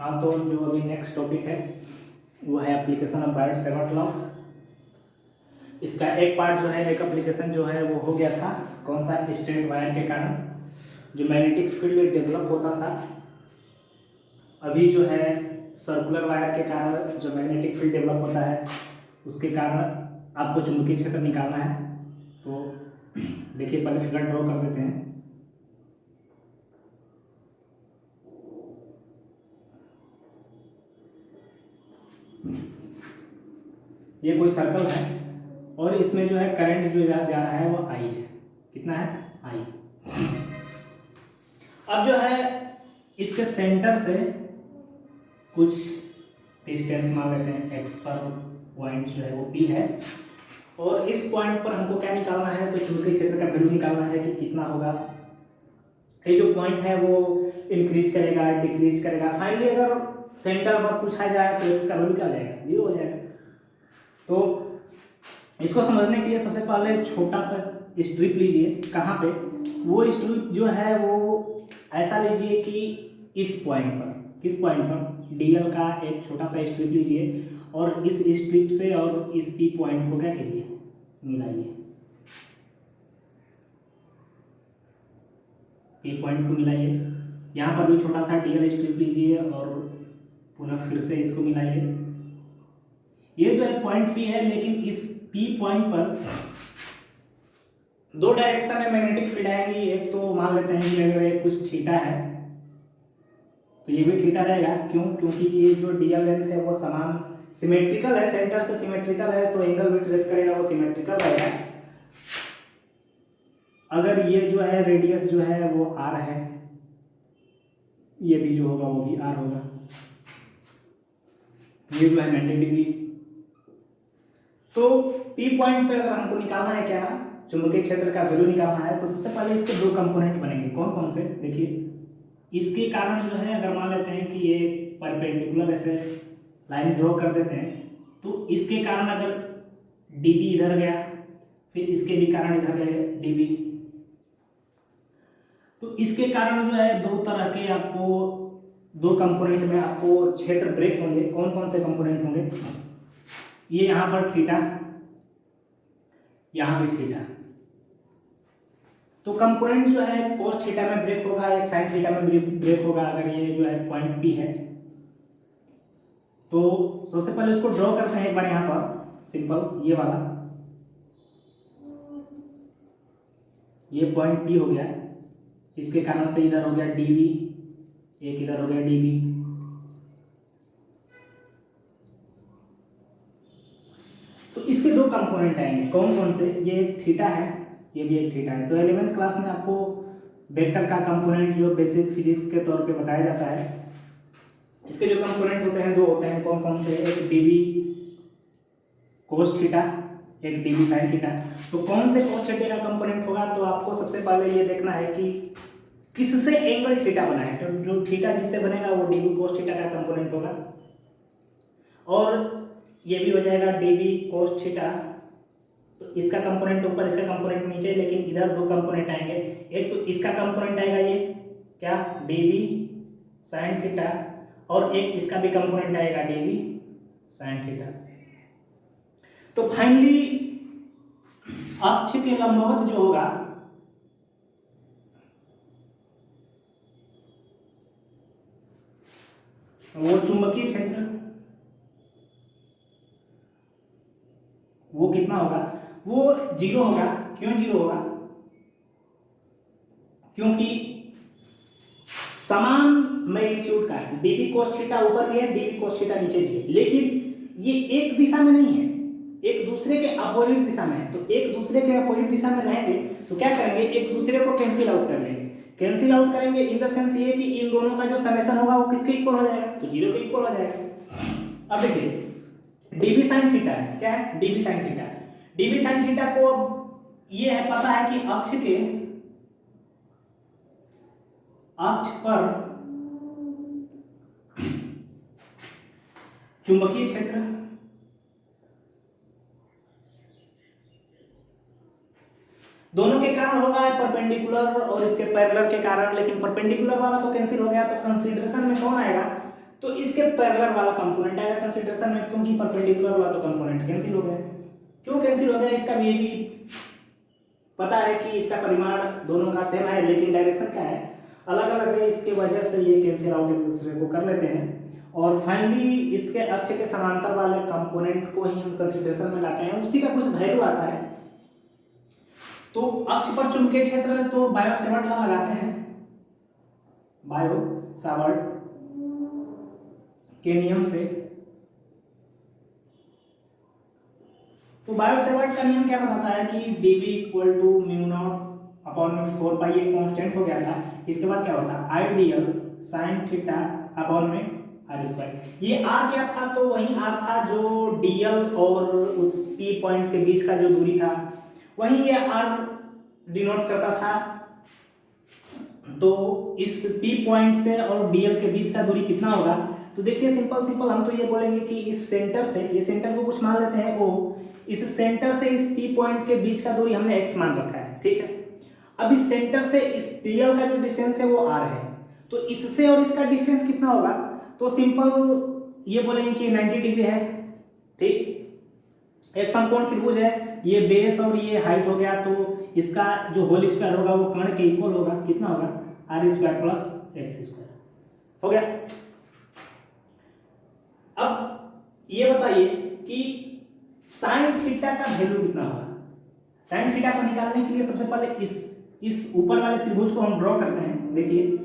हाँ, तो जो अभी नेक्स्ट टॉपिक है वो है एप्लीकेशन ऑफ बायट-सेवर्ट लॉ। इसका एक पार्ट जो है, एक एप्लीकेशन जो है वो हो गया था, कौन सा, स्ट्रेट वायर के कारण जो मैग्नेटिक फील्ड डेवलप होता था। अभी जो है सर्कुलर वायर के कारण जो मैग्नेटिक फील्ड डेवलप होता है, उसके कारण आपको चुंबकीय क्षेत्र निकालना है। तो देखिए, पहले फिगर ड्रॉ कर देते हैं। ये कोई सर्कल है और इसमें जो है करंट जो जा रहा है वो आई है। कितना है? आई। अब जो है इसके सेंटर से कुछ डिस्टेंस मान लेते हैं, एक्स पर पॉइंट जो है वो पी है, और इस पॉइंट पर हमको क्या निकालना है, तो चुंबकीय क्षेत्र का वैल्यू निकालना है कि कितना होगा। ये जो पॉइंट है वो इंक्रीज करेगा, डिक्रीज करेगा। फाइनली अगर सेंटर पर पूछा जाए तो इसका वैल्यू क्या हो जाएगा? 0 हो जाएगा। तो इसको समझने के लिए सबसे पहले छोटा सा स्ट्रिप लीजिए। कहाँ पे? वो स्ट्रिप जो है वो ऐसा लीजिए कि इस पॉइंट पर, किस पॉइंट पर, डीएल का एक छोटा सा स्ट्रिप लीजिए और इस स्ट्रिप से और इस पी पॉइंट को क्या कीजिए, मिलाइए। पी पॉइंट को मिलाइए। यहाँ पर भी छोटा सा डीएल स्ट्रिप लीजिए और पुनः फिर से इसको मिलाइए। ये जो है पॉइंट पी है, लेकिन इस पी पॉइंट पर दो डायरेक्शन में मैग्नेटिक फील्ड आएगी। एक तो मान लेते हैं कि अगर ये कुछ थीटा है तो ये भी थीटा रहेगा। क्यों? क्योंकि ये जो डीएल लेंथ है वो समान सिमेट्रिकल है, सेंटर से सिमेट्रिकल है, तो एंगल भी ट्रेस करेगा वो सिमेट्रिकल रहेगा। अगर ये जो है रेडियस जो है वो आर है, ये भी जो होगा वो भी आर होगा। ये जो है 90 डिग्री। तो पी पॉइंट पे अगर हमको निकालना है क्या, चुंबकीय क्षेत्र का वैल्यू निकालना है, तो सबसे पहले इसके दो कंपोनेंट बनेंगे। कौन कौन से? देखिए, इसके कारण जो है अगर मान लेते हैं कि ये परपेंडिकुलर ऐसे लाइन ड्रॉ कर देते हैं, तो इसके कारण अगर डीबी इधर गया, फिर इसके भी कारण इधर गए डीबी, तो इसके कारण जो है दो तरह के आपको, दो कंपोनेंट में आपको क्षेत्र ब्रेक होंगे। कौन कौन से कंपोनेंट होंगे? ये यहाँ पर थीटा, यहाँ भी थीटा। तो कंपोनेंट जो है कोस थीटा में ब्रेक होगा, एक साइन थीटा में ब्रेक होगा। अगर ये जो है पॉइंट पी है, तो सबसे पहले उसको ड्रॉ करते हैं एक बार यहाँ पर, सिंपल ये वाला। ये पॉइंट पी हो गया, इसके कारण से इधर हो गया डीबी, एक इधर हो गया डीबी। तो इसके दो कंपोनेंट आएंगे। कौन कौन से? ये एक थीटा है, ये भी एक थीटा है। तो 11वीं क्लास में आपको वेक्टर का कंपोनेंट जो बेसिक फिजिक्स के तौर पे बताया जाता है, इसके जो कंपोनेंट होते हैं दो होते हैं। कौन कौन से? एक डीबी कोस थीटा, एक डीबी साइन थीटा। तो कौन से कोस थीटा का कंपोनेंट होगा, तो आपको सबसे पहले ये देखना है कि किससे एंगल थीटा बना है। तो जो थीटा जिससे बनेगा वो डीबी कोस थीटा का कंपोनेंट होगा, और ये भी हो जाएगा डीबी कोस थीटा। तो इसका कंपोनेंट ऊपर, इसका कंपोनेंट नीचे, लेकिन इधर दो कंपोनेंट आएंगे। एक तो इसका कंपोनेंट आएगा ये क्या, डीबी साइन थीटा, और एक इसका भी कंपोनेंट आएगा डीबी साइन थीटा। तो फाइनली अक्ष के लंबवत जो होगा वो चुंबकीय क्षेत्र, वो कितना होगा? वो 0 होगा। क्यों 0 होगा? क्योंकि समान मैग्नीट्यूड का है। डीबी कोस थीटा ऊपर भी है, डीबी कोस थीटा नीचे भी है, लेकिन ये एक दिशा में नहीं है, एक दूसरे के अपोजिट दिशा में है। तो एक दूसरे के अपोजिट दिशा में रहेंगे तो क्या करेंगे, एक दूसरे को कैंसिल आउट कर लेंगे। कैंसिल आउट करेंगे इन द सेंस ये कि इन दोनों का जो समेशन होगा वो किसके इक्वल हो जाएगा, तो 0 के इक्वल हो जाएगा। अब देखिए डीबी साइन थीटा है, क्या है? DB sine theta. DB sine theta को अब ये है पता है कि अक्ष पर चुंबकीय क्षेत्र दोनों के कारण होगा, परपेंडिकुलर और इसके पैरेलल के कारण। लेकिन परपेंडिकुलर वाला तो कैंसिल हो गया, तो कंसीडरेशन में कौन आएगा, तो इसके पैरेलल वाला कंपोनेंट आएगा कंसीडरेशन में, क्योंकि परपेंडिकुलर वाला तो कंपोनेंट कैंसिल हो गया। क्यों कैंसिल हो गया, इसका भी ये भी पता है कि इसका परिमाण दोनों का सेम है, लेकिन डायरेक्शन क्या है, अलग अलग है। इसके वजह से ये कैंसिल आउट एक दूसरे को कर लेते हैं। और फाइनली इसके अक्ष के समांतर वाले कंपोनेंट को ही हम कंसीडरेशन में लाते हैं, उसी का कुछ वैल्यू आता है। तो अक्ष पर चुंबकीय क्षेत्र तो बायो सेवर्ट लॉ लगाते हैं, बायो सावर्ट के नियम से। तो बायो सेवर्ट का नियम क्या बताता है कि dv equal to mu naught upon में 4 पाई एक कांस्टेंट हो गया था। इसके बाद क्या होता है, आई dl साइन थीटा अपॉन में आर स्क्वायर। ये आर क्या था, तो वही आर था जो dl और उस p पॉइंट के बीच का जो दूरी था, वही ये आर डिनोट करता था। तो इस p पॉइंट से और dl के बीच का दूरी कितना होगा, तो देखिए सिंपल हम तो ये बोलेंगे कि इस सेंटर से, ये सेंटर को कुछ मान लेते हैं o, इस सेंटर से इस p पॉइंट के बीच का दूरी हमने x मान रखा है, ठीक है। अब इस सेंटर से इस dl का जो डिस्टेंस है वो r है, तो इससे और इसका डिस्टेंस कितना होगा, तो सिंपल ये बोलेंगे कि 90 डिग्री है, ठीक। एक समकोण त्रिभुज है, ये बेस और ये हाइट हो गया, तो इसका जो होल स्क्वायर होगा वो कर्ण के इक्वल होगा, कितना होगा, r square plus x square हो गया। अब ये बताइए कि साइन थीटा का वैल्यू कितना होगा। साइन थीटा को निकालने के लिए सबसे पहले इस ऊपर वाले त्रिभुज को हम ड्रॉ करते हैं। देखिए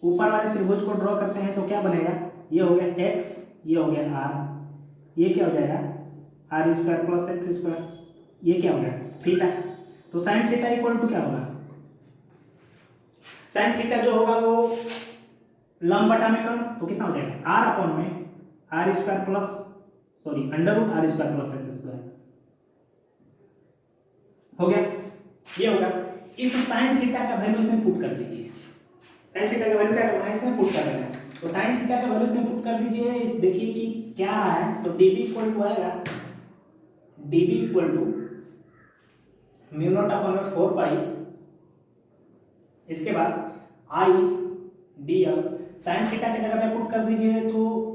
ऊपर वाले त्रिभुज को ड्रॉ करते हैं तो क्या बनेगा, ये हो गया x, ये हो गया r, ये क्या हो जाएगा r square plus x square, ये क्या हो गया थीटा। तो साइन थीटा इक्वल टू क्या होगा, साइन थीटा जो होगा वो लंब बटा में कर्ण, तो कितना हो जाएगा r अपॉन में r square plus under root r square plus x square हो गया। ये होगा, इस साइन थीटा का वैल्यू इसमें पुट कर दीजिए। साइन थीटा का वैल्यू क्या करना है, इसमें पुट कर देना है। तो साइन थीटा का वैल्यू इसमें पुट कर दीजिए। इस देखिए कि क्या आ रहा है, तो dv इक्वल टू आएगा, dv equal to mu naught upon में 4 पाई, इसके बाद i dl साइन थीटा की जगह पे पुट कर दीजिए। तो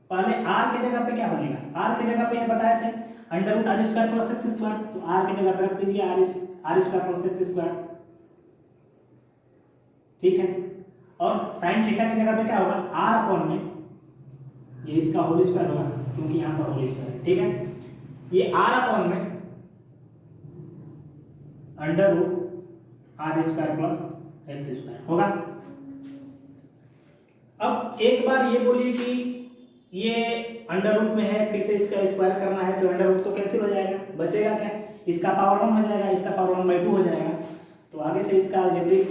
पहले r की जगह पे क्या बनेगा, r की जगह पे ये बताए थे under root r square plus x square, तो r की जगह पे रख दीजिए r square plus x square, ठीक है। और साइन थीटा की जगह पे क्या होगा, r अपॉन में ये इसका होल स्क्वायर होगा, क्योंकि यहाँ पर होल स्क्वायर है, ठीक है। ये r अपॉन में under root r square plus x square होगा। अब एक बार ये बोलिए कि ये अंडर रूट में है, फिर से इसका स्क्वायर करना है, तो अंडर रूट तो कैंसिल हो जाएगा, बचेगा क्या, इसका पावर 1 हो जाएगा, इसका पावर 1/2 हो जाएगा। तो आगे से इसका अलजेब्रिक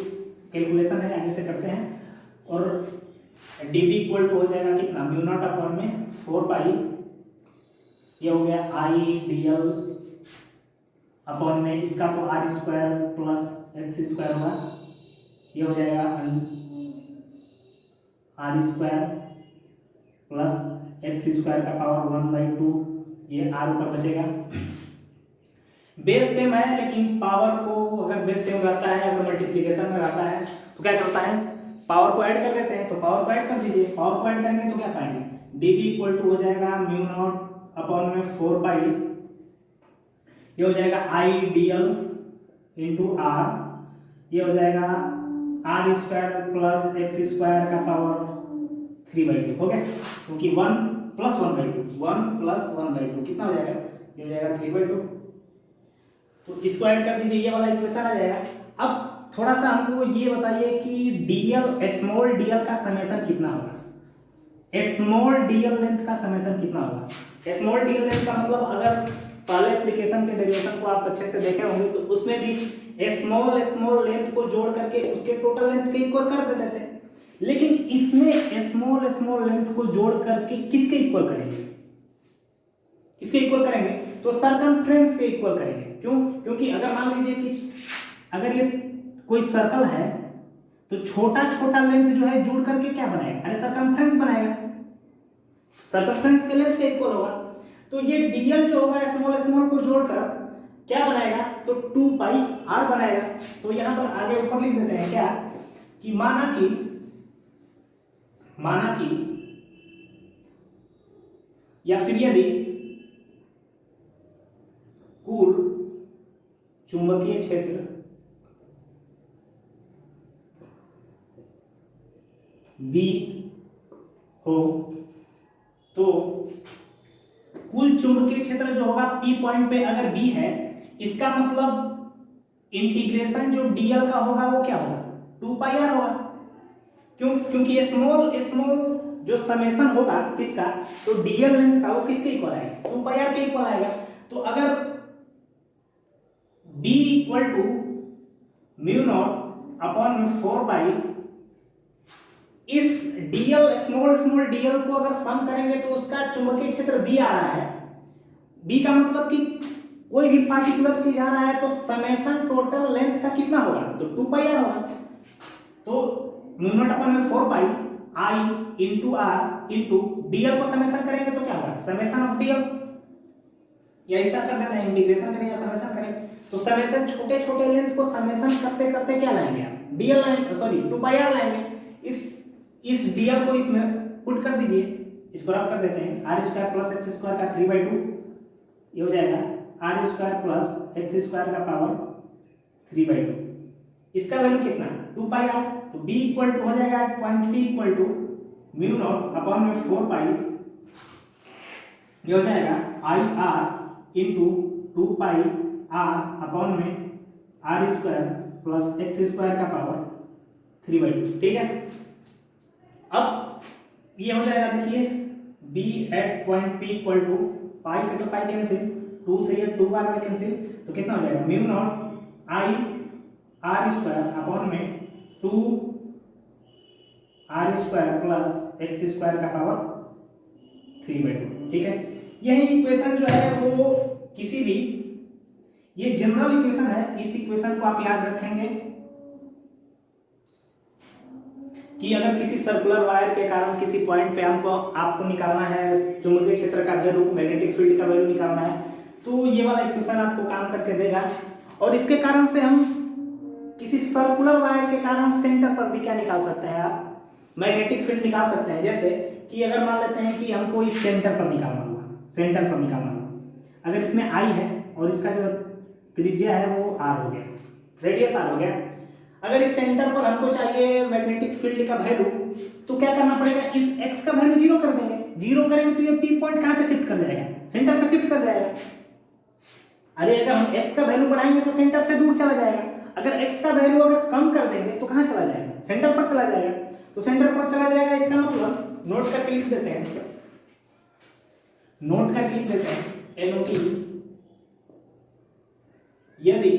कैलकुलेशन है, आगे से करते हैं। और dv इक्वल टू हो जाएगा कितना, म्यू नॉट अपॉन में 4 पाई, ये हो गया i dl अपॉन में इसका तो r square plus x square होगा, ये हो जाएगा r square plus x square का पावर 1/2, ये आर ऊपर बचेगा। बेस सेम है, लेकिन पावर को अगर बेस सेम रहता है, अगर मल्टीप्लिकेशन में रहता है तो क्या करता है, पावर को ऐड कर देते हैं। तो पावर को ऐड कर दीजिए, पावर को ऐड करेंगे तो क्या पाएंगे, dv इक्वल टू हो जाएगा म्यू नॉट अपॉन में 4 पाई, ये हो जाएगा i dl इंटू आर, ये हो जाएगा r square plus x square का पावर 3/2 हो गया, क्योंकि 1 प्लस 1/2 कितना हो जाएगा, ये हो जाएगा 3/2। तो इसको ऐड कर दीजिए, ये वाला इक्वेशन आ जाएगा। अब थोड़ा सा हमको ये बताइए कि dl स्मॉल dl का समेशन कितना होगा, स्मॉल dl लेंथ का समेशन कितना होगा। स्मॉल dl लेंथ का मतलब अगर पहले एप्लीकेशन के डेरिवेशन को आप अच्छे से देखे होंगे तो उसमें भी स्मॉल लेंथ को जोड़ करके उसके टोटल लेंथ के इक्वल कर देते थे, लेकिन इसमें स्मॉल लेंथ को जोड़ करके किसके इक्वल करेंगे, किसके इक्वल करेंगे, तो सरकमफ्रेंस के इक्वल करेंगे। क्यों, क्योंकि अगर मान लीजिए कि अगर ये कोई सर्कल है तो छोटा लेंथ जो है जोड़ करके क्या बनाएगा, अरे सरकमफ्रेंस बनाएगा, सरकमफ्रेंस के लेंथ के इक्वल होगा। तो ये dl जो होगा स्मॉल को जोड़कर क्या बनाएगा, तो 2 पाई r बनाएगा। तो यहां पर आगे ऊपर लिख देते हैं क्या, कि माना कि या फिर यदि कुल चुंबकीय क्षेत्र B हो तो कुल चुंबकीय क्षेत्र जो होगा P पॉइंट पे अगर B है, इसका मतलब इंटीग्रेशन जो dl का होगा वो क्या होगा, 2πr होगा। क्योंकि स्मॉल जो समेशन होगा किसका, तो dl लेंथ का वो किसके इक्वल आएगा, 2πr के इक्वल आएगा। तो अगर b equal to mu naught upon में 4 इस dl स्मॉल dl को अगर सम करेंगे तो उसका चुंबकीय क्षेत्र B आ रहा है। B का मतलब कि कोई भी पार्टिकुलर चीज आ रहा है तो समेशन टोटल लेंथ का कितना होगा, तो 2πr होगा। तो म्यू नॉट अपॉन में 4 I into r into dl को समेशन करेंगे तो क्या होगा, समेशन ऑफ dl, या इस तरह कर देते हैं, इंटीग्रेशन करें या समेशन करें। तो समेशन छोटे छोटे लेंथ को समेशन करते करते क्या लाएंगे आप, dl लाएंगे, सॉरी 2πr लाएंगे। इस dl को इसमें पुट कर दीजिए, इसको रफ कर देते हैं, r square plus x square का 3/2 ये हो जाएगा r square plus x square का पावर 3/2। इसका वैल्यू कितना, 2πr। तो b इक्वल टू हो जाएगा point p equal to mu naught upon में 4 ये हो जाएगा ir इंटू 2πr अपॉन में r square plus x square का पावर 3/2। ठीक है, अब ये हो जाएगा, देखिए b at point p equal to pi से तो पाई कैंसिल, 2 से ये 2 बार में कैंसिल, तो कितना हो जाएगा, mu naught I r square upon में 2 r square plus x square का पावर 3/2। ठीक है, यही इक्वेशन जो है वो किसी भी, ये जनरल इक्वेशन है, इस इक्वेशन को आप याद रखेंगे कि अगर किसी सर्कुलर वायर के कारण किसी पॉइंट पे आपको निकालना है चुंबकीय क्षेत्र का वैल्यू, मैग्नेटिक फील्ड का वैल्यू निकालना है, तो ये वाला इक्वेशन आपको काम करके देगा। और इसके कारण से हम किसी सर्कुलर वायर के कारण सेंटर पर भी क्या निकाल सकते हैं, आप मैग्नेटिक फील्ड निकाल सकते हैं। जैसे कि अगर मान लेते हैं कि हमको इस सेंटर पर निकालना हुआ, अगर इसमें I है और इसका जो त्रिज्या है वो r हो गया, रेडियस r हो गया। अगर इस सेंटर पर हमको चाहिए मैग्नेटिक फील्ड का वैल्यू, तो क्या करना पड़ेगा, इस x का वैल्यू 0 कर देंगे। 0 करेंगे तो ये P पॉइंट कहाँ पे शिफ्ट कर जाएगा, सेंटर पे शिफ्ट कर जाएगा। अरे अगर हम x का वैल्यू बढ़ाएंगे तो सेंटर से दूर चला जाएगा, अगर x का वैल्यू अगर कम कर देंगे तो कहाँ चला जाएगा, सेंटर पर चला जाएगा। तो सेंटर पर चला जाएगा, इसका मतलब नोट करके लिख देते हैं, नोट करके लिख देते हैं NOT, यदि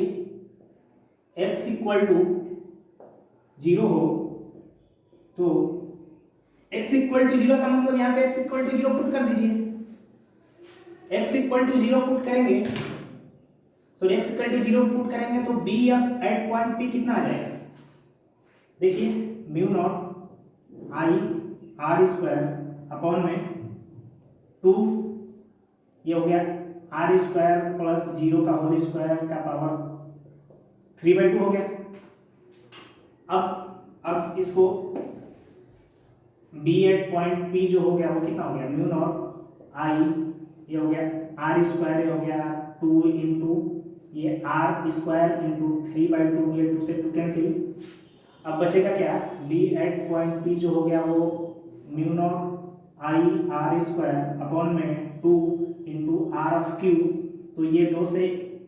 x इक्वल टू 0 हो तो x इक्वल टू 0 का मतलब यहाँ पे x इक्वल टू 0 पुट कर दीजिए। x इक्वल टू 0 पुट करेंगे, sorry x equal to 0 put करेंगे तो b अब एट पॉइंट p कितना आ जाएगा, देखिए mu naught I r square upon में 2 ये हो गया r स्क्वायर प्लस 0 का होल स्क्वायर का पावर 3/2 हो गया। अब इसको b एट पॉइंट p जो हो गया वो कितना हो गया, म्यू नॉट I ये हो गया r स्क्वायर, ये हो गया 2 इंटू ये r स्क्वायर इंटू 3/2, ये 2 से 2 कैंसिल। अब बचेगा क्या, b एट पॉइंट p जो हो गया वो mu naught I r square upon में 2 इंटू r ऑफ q, तो ये 2 से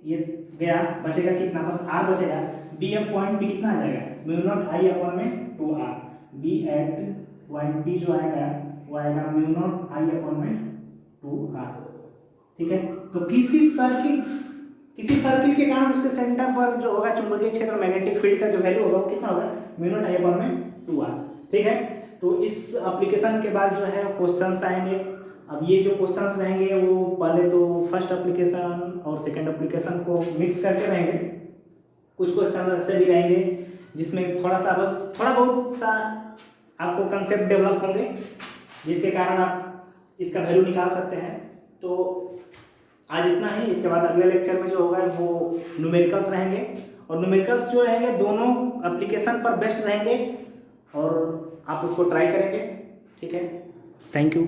ये गया, बचेगा कितना, बस r बचेगा। b एट पॉइंट p कितना आ जाएगा, म्यू नॉट I अपॉन में 2r, b at point p जो आएगा वो आएगा म्यू नॉट I अपॉन में 2r। ठीक है, तो किसी सर्किल के कारण उसके सेंटर पर जो होगा चुंबकीय क्षेत्र मैग्नेटिक फील्ड का जो वैल्यू होगा वो कितना होगा, म्यू नॉट I अपॉन में 2r। ठीक है, तो इस एप्लीकेशन के बाद जो है क्वेश्चंस आएंगे। अब ये जो क्वेश्चंस रहेंगे वो पहले तो फर्स्ट एप्लीकेशन और सेकंड एप्लीकेशन को मिक्स करके रहेंगे। कुछ क्वेश्चन ऐसे भी रहेंगे जिसमें थोड़ा बहुत सा आपको कंसेप्ट डेवलप होंगे, जिसके कारण आप इसका वैल्यू निकाल सकते हैं। तो आज इतना ही, इसके बाद अगले लेक्चर में जो होगा वो न्यूमेरिकल्स रहेंगे, और न्यूमेरिकल्स जो रहेंगे दोनों एप्लीकेशन पर बेस्ट रहेंगे और आप उसको ट्राई करेंगे। ठीक है, थैंक यू।